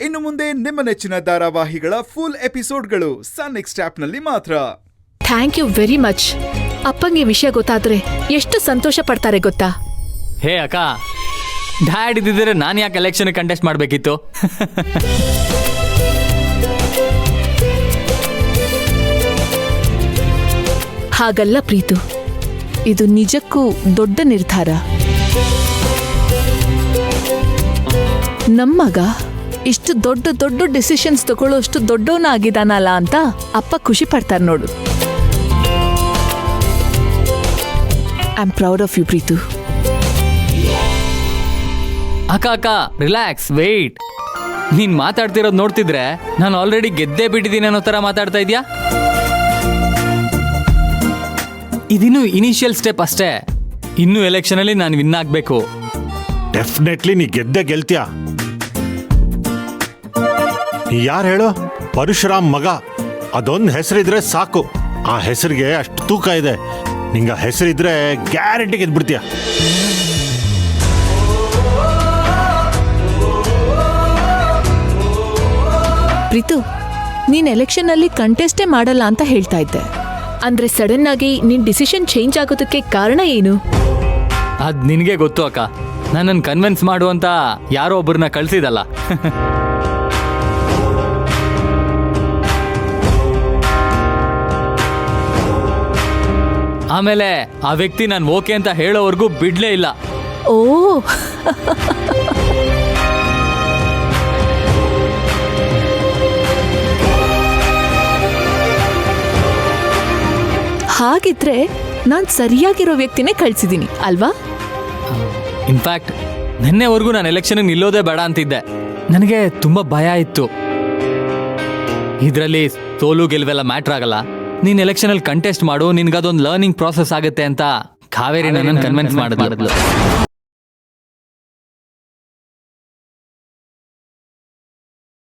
ಇನ್ನು ಮುಂದೆ ನಿಮ್ಮ ನೆಚ್ಚಿನ ಧಾರಾವಾಹಿಗಳ ಫುಲ್ ಎಪಿಸೋಡ್ಗಳು ಸನ್ ನೆಕ್ಸ್ಟ್ ಆಪ್ನಲ್ಲಿ ಮಾತ್ರ. Thank you very much. ಅಪ್ಪಂಗೆ ವಿಷಯ ಗೊತ್ತಾದ್ರೆ ಎಷ್ಟು ಸಂತೋಷ ಪಡ್ತಾರೆ ಗೊತ್ತಾ? ಹೇ ಅಕ್ಕ, ಡ್ಯಾಡ್ ಇದ್ದಿದ್ರೆ ನಾನು ಯಾಕೆ ಎಲೆಕ್ಷನ್ ಕಂಟೆಸ್ಟ್ ಮಾಡಬೇಕಿತ್ತು? ಹಾಗಲ್ಲ ಪ್ರೀತು, ಇದು ನಿಜಕ್ಕೂ ದೊಡ್ಡ ನಿರ್ಧಾರ. ನಮ್ಮಗ ಇಷ್ಟು ದೊಡ್ಡ ದೊಡ್ಡ ಡಿಸಿಷನ್ಸ್ ತಗೊಳ್ಳೋಷ್ಟು ದೊಡ್ಡವನಾಗಿದ್ದಾನಲ್ಲ ಅಂತ ಅಪ್ಪ ಖುಷಿ ಪಡ್ತಾರೆ ನೋಡು. I am proud of you Preethu. ಅಕ್ಕ ಅಕ್ಕ ರಿಲ್ಯಾಕ್ಸ್, ವೇಟ್. ನೀನ್ ಮಾತಾಡ್ತಿರೋದು ನೋಡ್ತಿದ್ರೆ ನಾನು ಆಲ್ರೆಡಿ ಗೆದ್ದೇ ಬಿಟ್ಟಿದ್ದೀನಿ ಅನ್ನೋ ತರ ಮಾತಾಡ್ತಾ ಇದೀಯಾ? ಇದಿನ್ನು ಇನಿಷಿಯಲ್ ಸ್ಟೆಪ್ ಅಷ್ಟೇ. ಇನ್ನು ಎಲೆಕ್ಷನ್ ಅಲ್ಲಿ ನಾನು ವಿನ್ ಆಗ್ಬೇಕು. ಡೆಫಿನೆಟ್ಲಿ ನೀ ಗೆಲ್ತೀಯ. ಯಾರು ಹೇಳು? ಪರಶುರಾಮ್ ಮಗ. ಅದೊಂದು ಹೆಸರಿದ್ರೆ ಸಾಕು. ಆ ಹೆಸರಿಗೆ ಅಷ್ಟು ತೂಕ ಇದೆ. ನಿಂಗ ಹೆಸರಿದ್ರೆ ಗ್ಯಾರಂಟಿ ಗೆದ್ಬಿಡ್ತೀಯ. ಪ್ರೀತು, ನೀನ್ ಎಲೆಕ್ಷನ್ ಅಲ್ಲಿ ಕಂಟೆಸ್ಟೇ ಮಾಡಲ್ಲ ಅಂತ ಹೇಳ್ತಾ ಇದ್ದೆ. ಅಂದ್ರೆ ಸಡನ್ ಆಗಿ ನಿನ್ ಡಿಸಿಷನ್ ಚೇಂಜ್ ಆಗೋದಕ್ಕೆ ಕಾರಣ ಏನು? ಅದ್ ನಿನಗೆ ಗೊತ್ತು ಅಕ್ಕ. ನನ್ನನ್ನು ಕನ್ವಿನ್ಸ್ ಮಾಡುವಂತ ಯಾರೋ ಒಬ್ಬರನ್ನ ಕಳ್ಸಿದಲ್ಲ. ಆಮೇಲೆ ಆ ವ್ಯಕ್ತಿ ನಾನು ಓಕೆ ಅಂತ ಹೇಳೋವರೆಗೂ ಬಿಡ್ಲೇ ಇಲ್ಲ. ಓ ಹಾಗಿದ್ರೆ ನಾನ್ ಸರಿಯಾಗಿರೋ ವ್ಯಕ್ತಿನೇ ಕಳ್ಸಿದೀನಿ ಅಲ್ವಾ? ಇನ್ಫ್ಯಾಕ್ಟ್ ನಿನ್ನೆವರೆಗೂ ನಾನು ಎಲೆಕ್ಷನ್ ನಿಲ್ಲೋದೇ ಬೇಡ ಅಂತಿದ್ದೆ. ನನಗೆ ತುಂಬಾ ಭಯ ಇತ್ತು. ಇದರಲ್ಲಿ ಸೋಲು ಗೆಲುವೆಲ್ಲ ಮ್ಯಾಟ್ರ್ ಆಗಲ್ಲ. ನೀನ್ ಎಲೆಕ್ಷನ್ ಅಲ್ಲಿ ಕಂಟೆಸ್ಟ್ ಮಾಡು, ನಿನ್ಗದೊಂದು ಲರ್ನಿಂಗ್ ಪ್ರಾಸೆಸ್ ಆಗುತ್ತೆ ಅಂತ ಕಾವೇರಿ ನನ್ನನ್ನು ಕನ್ವಿನ್ಸ್ ಮಾಡಿದ್ಲು.